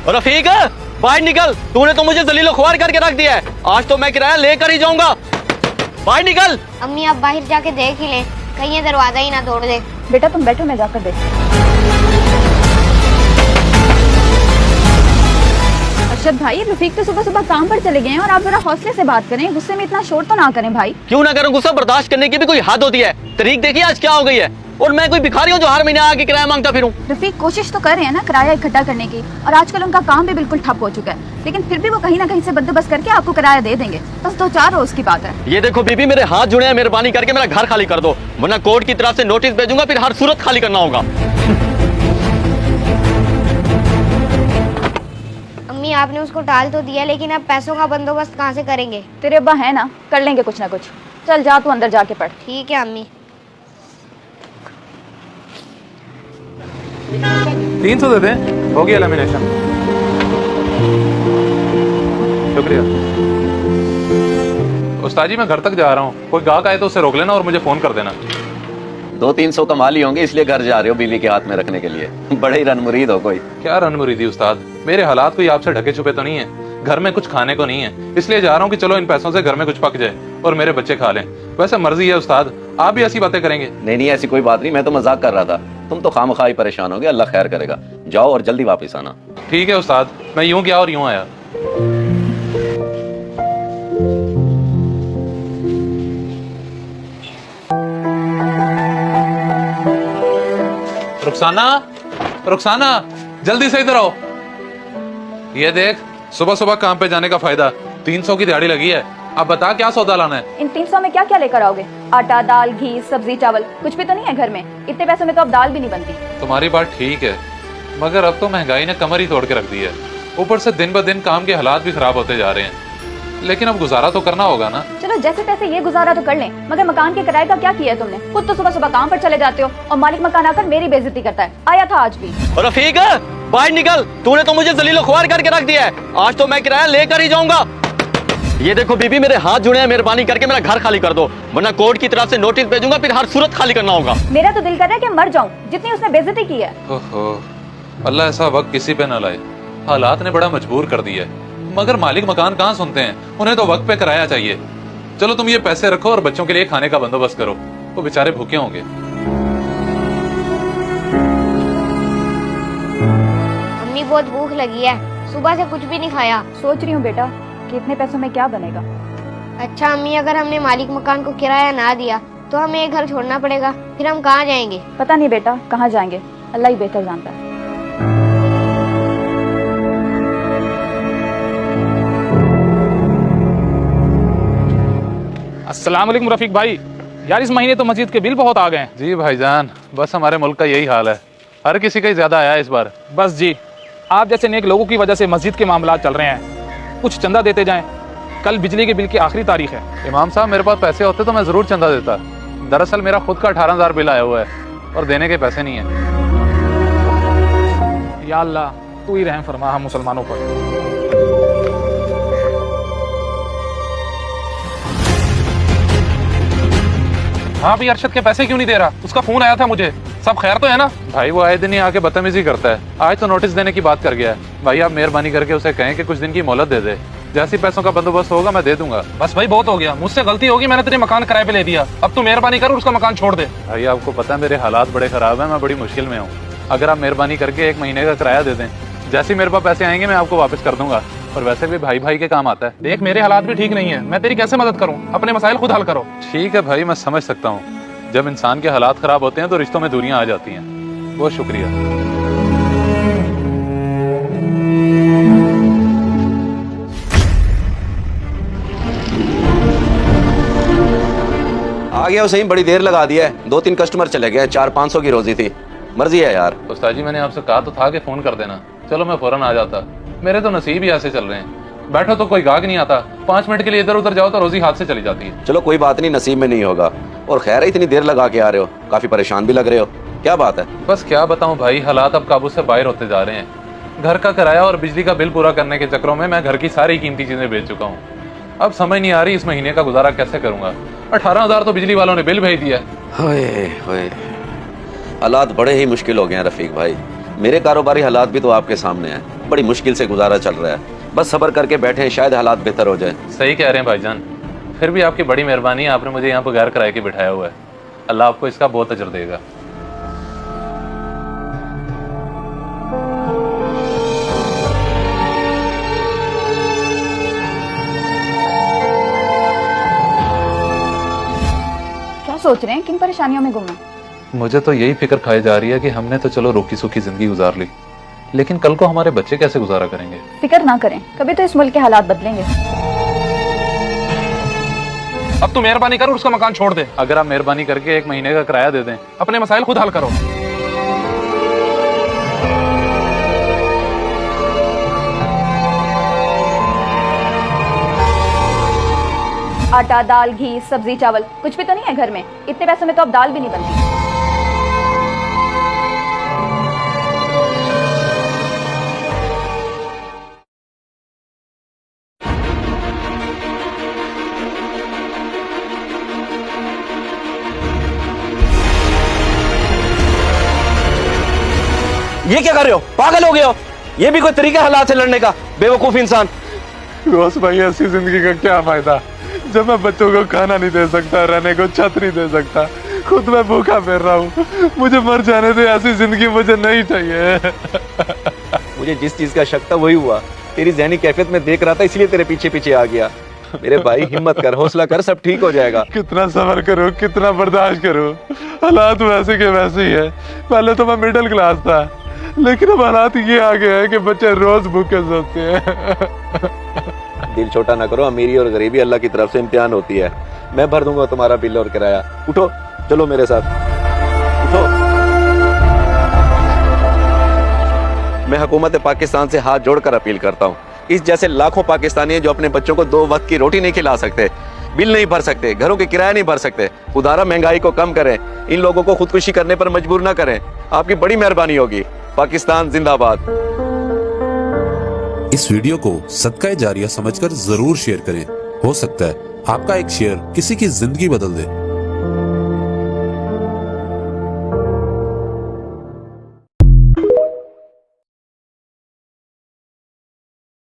रफीक बाहर निकल, तूने तो मुझे जलीलो ख्वार करके रख दिया है। आज तो मैं किराया लेकर ही जाऊंगा। बाहर निकल। अम्मी आप बाहर जाके देख ही ले, कहीं ये दरवाजा ही ना तोड़ दे। बेटा तुम बैठो, मैं जाकर देख। अरशद भाई, रफीक तो सुबह सुबह काम पर चले गए हैं और आप जरा हौसले से बात करें, गुस्से में इतना शोर तो ना करें भाई। क्यों ना करूं, गुस्सा बर्दाश्त करने की भी कोई हद होती है। तरीक देखिए आज क्या हो गई है। और मैं कोई भिखारी हूँ जो हर महीने आके किराया मांगता फिरूं। रफीक कोशिश तो कर रहे हैं ना किराया इकट्ठा करने की, और आजकल उनका काम भी बिल्कुल ठप हो चुका है, लेकिन फिर भी वो कहीं ना कहीं से बंदोबस्त करके आपको किराया दे देंगे। बस 2-4 रोज की बात है। ये देखो बीबी, मेरे हाथ जुड़े हैं, मेहरबानी करके मेरा घर खाली कर दो, वरना कोर्ट की तरफ से नोटिस भेजूंगा, फिर हर सूरत खाली करना होगा। अम्मी आपने उसको टाल तो दिया, लेकिन अब पैसों का बंदोबस्त कहाँ से करेंगे? तेरे अब्बा है ना, कर लेंगे कुछ ना कुछ। चल जा तू अंदर जाके पढ़। ठीक है अम्मी। 300 दे दें, हो गया लेमिनेशन। शुक्रिया। उस्ताद जी मैं घर तक जा रहा हूँ, कोई गाहक आए तो उसे रोक लेना और मुझे फोन कर देना। 200-300 कमा ली होंगे, इसलिए घर जा रहे हो बीवी के हाथ में रखने के लिए। बड़े ही रनमुरीद हो कोई। क्या रनमुरीदी उस्ताद, मेरे हालात कोई आपसे ढके छुपे तो नहीं है। घर में कुछ खाने को नहीं है, इसलिए जा रहा हूँ कि चलो इन पैसों से घर में कुछ पक जाए और मेरे बच्चे खा लें। वैसे मर्जी है उस्ताद, आप भी ऐसी बातें करेंगे? नहीं ऐसी कोई बात नहीं, मैं तो मजाक कर रहा था। तुम तो खामखा ही परेशान हो गए, अल्लाह खैर करेगा। जाओ और जल्दी वापस आना। ठीक है उस्ताद, मैं यूं गया और यूं आया। रुखसाना, रुखसाना जल्दी से इधर आओ। ये देख, सुबह सुबह काम पे जाने का फायदा। 300 की दिहाड़ी लगी है, अब बता क्या सौदा लाना है? इन 300 में क्या क्या लेकर आओगे? आटा, दाल, घी, सब्जी, चावल, कुछ भी तो नहीं है घर में? इतने पैसों में तो अब दाल भी नहीं बनती। तुम्हारी बात ठीक है, मगर अब तो महंगाई ने कमर ही तोड़ के रख दी है। ऊपर से दिन ब दिन काम के हालात भी खराब होते जा रहे हैं, लेकिन अब गुजारा तो करना होगा ना। चलो जैसे तैसे ये गुजारा तो कर लें, मगर मकान के किराए का क्या किया है तुमने? खुद तो सुबह सुबह काम पर चले जाते हो और मालिक मकान आकर मेरी बेइज्जती करता है। आया था आज भी। रफीक बाहर निकल, तूने तो मुझे जलीलो ख्वार करके रख दिया है। आज तो मैं किराया लेकर ही जाऊंगा। ये देखो बीबी, मेरे हाथ जुड़े हैं, मेहरबानी करके मेरा घर खाली कर दो, वरना कोर्ट की तरफ से नोटिस भेजूंगा, फिर हर सूरत खाली करना होगा। मेरा तो दिल कर रहा है कि मर जाऊं, जितनी उसने बेइज्जती की है। ओहो, अल्लाह ऐसा वक्त किसी पे न लाए। हालात ने बड़ा मजबूर कर दिया है, मगर मालिक मकान कहाँ सुनते हैं। उन्हें तो वक्त पे किराया चाहिए। चलो तुम ये पैसे रखो और बच्चों के लिए खाने का बंदोबस्त करो, वो बेचारे भूखे होंगे। अम्मी बहुत भूख लगी है, सुबह से कुछ भी नहीं खाया। सोच रही हूँ बेटा कि इतने पैसों में क्या बनेगा। अच्छा अम्मी, अगर हमने मालिक मकान को किराया ना दिया तो हमें ये घर छोड़ना पड़ेगा, फिर हम कहाँ जाएंगे? पता नहीं बेटा कहाँ जाएंगे, अल्लाह ही बेहतर जानता है। अस्सलाम वालेकुम रफीक भाई, यार इस महीने तो मस्जिद के बिल बहुत आ गए हैं। जी भाईजान, बस हमारे मुल्क का यही हाल है, हर किसी का ही ज्यादा आया इस बार। बस जी, आप जैसे नेक लोगों की वजह से मस्जिद के मामला चल रहे हैं, कुछ चंदा देते जाएं। कल बिजली के बिल की आखिरी तारीख है। इमाम साहब मेरे पास पैसे होते तो मैं जरूर चंदा देता। दरअसल मेरा खुद का 18,000 बिल आया हुआ है और देने के पैसे नहीं है। या अल्लाह तू ही रहम फरमा हम मुसलमानों पर। हाँ भी, अरशद के पैसे क्यों नहीं दे रहा? उसका फोन आया था मुझे, सब खैर तो है ना? भाई वो आए दिन ही आके बदतमीजी करता है, आज तो नोटिस देने की बात कर गया है। भाई आप मेहरबानी करके उसे कहें कि कुछ दिन की मोहलत दे दे, जैसी पैसों का बंदोबस्त होगा मैं दे दूंगा। बस भाई बहुत हो गया, मुझसे गलती होगी, मैंने तेरे मकान किराए पे ले दिया, अब तू मेहरबानी कर और उसका मकान छोड़ दे। भाई आपको पता है मेरे हालात बड़े खराब हैं, मैं बड़ी मुश्किल में हूँ। अगर आप मेहरबानी करके 1 महीने का किराया दे दें, जैसे मेरे पास पैसे आएंगे मैं आपको वापस कर दूंगा। और वैसे भी भाई भाई के काम आता है। देख मेरे हालात भी ठीक नहीं है, मैं तेरी कैसे मदद करूं? अपने मसाइल खुद हल करो। ठीक है भाई, मैं समझ सकता हूँ, जब इंसान के हालात खराब होते हैं तो रिश्तों में दूरियां आ जाती हैं। बहुत शुक्रिया। आ गया सही, बड़ी देर लगा दिया है। 2-3 कस्टमर चले गए, 400-500 की रोजी थी। मर्जी है यार। उस्ताद जी मैंने आपसे कहा तो था कि फोन कर देना, चलो मैं फौरन आ जाता। मेरे तो नसीब ही ऐसे चल रहे हैं, बैठो तो कोई गाहक नहीं आता, 5 मिनट के लिए इधर उधर जाओ तो रोजी हाथ से चली जाती है। चलो कोई बात नहीं, नसीब में नहीं होगा। और खैर है, इतनी देर लगा के आ रहे हो, काफी परेशान भी लग रहे हो, क्या बात है? बस क्या बताऊं भाई, हालात अब काबू से बाहर होते जा रहे हैं। घर का किराया और बिजली का बिल पूरा करने के चक्करों में मैं घर की सारी कीमती चीजें बेच चुका हूँ। अब समझ नहीं आ रही इस महीने का गुजारा कैसे करूंगा। 18,000 तो बिजली वालों ने बिल भेज दिया। हाय हाय, हालात बड़े ही मुश्किल हो गए हैं रफीक भाई। मेरे कारोबारी हालात भी तो आपके सामने हैं, बड़ी मुश्किल से गुजारा चल रहा है। बस सब्र करके बैठे, शायद हालात बेहतर हो जाए। सही कह रहे हैं भाईजान, फिर भी आपकी बड़ी मेहरबानी है, आपने मुझे यहाँ बगैर किराए के बिठाया हुआ है। अल्लाह आपको इसका बहुत अजर देगा। क्या सोच रहे हैं, किन परेशानियों में गुम हैं? मुझे तो यही फिक्र खाई जा रही है कि हमने तो चलो रोकी सूखी जिंदगी गुजार ली, लेकिन कल को हमारे बच्चे कैसे गुजारा करेंगे। फिक्र ना करें, कभी तो इस मुल्क के हालात बदलेंगे। अब तू मेहरबानी कर और उसका मकान छोड़ दे। अगर आप मेहरबानी करके 1 महीने का किराया दे दें। अपने मसाइल खुद हल करो। आटा, दाल, घी, सब्जी, चावल कुछ भी तो नहीं है घर में। इतने पैसों में तो अब दाल भी नहीं बनती। ये क्या कर रहे हो? पागल हो गए हो? ये भी कोई तरीका हालात से लड़ने का? बेवकूफ इंसान। रोज भाई, ऐसी जिंदगी का क्या फायदा जब मैं बच्चों को खाना नहीं दे सकता, रहने को छत नहीं दे सकता, खुद मैं भूखा फिर रहा हूँ। मुझे मर जाने दे, ऐसी जिंदगी मुझे नहीं चाहिए। मुझे जिस चीज का शक था वही हुआ। तेरी ज़हनी कैफियत में देख रहा था, इसलिए तेरे पीछे पीछे आ गया। मेरे भाई हिम्मत कर, हौसला कर, सब ठीक हो जाएगा। कितना सब्र करूँ, कितना बर्दाश्त करूँ, हालात वैसे के वैसे ही है। पहले तो मैं मिडिल क्लास था, लेकिन अब हालात ये आ गए हैं कि बच्चे रोज भूखे सोते हैं। दिल छोटा ना करो, अमीरी और गरीबी अल्लाह की तरफ से इम्तिहान होती है। मैं भर दूंगा तुम्हारा बिल और किराया। उठो, चलो मेरे साथ, उठो। मैं हुकूमत पाकिस्तान से हाथ जोड़कर अपील करता हूँ, इस जैसे लाखों पाकिस्तानी हैं जो अपने बच्चों को 2 वक्त की रोटी नहीं खिला सकते, बिल नहीं भर सकते, घरों के किराया नहीं भर सकते। खुदारा महंगाई को कम करें, इन लोगों को खुदकुशी करने पर मजबूर ना करें। आपकी बड़ी मेहरबानी होगी। पाकिस्तान जिंदाबाद। इस वीडियो को सदका जारिया समझकर जरूर शेयर करें। हो सकता है आपका एक शेयर किसी की जिंदगी बदल दे।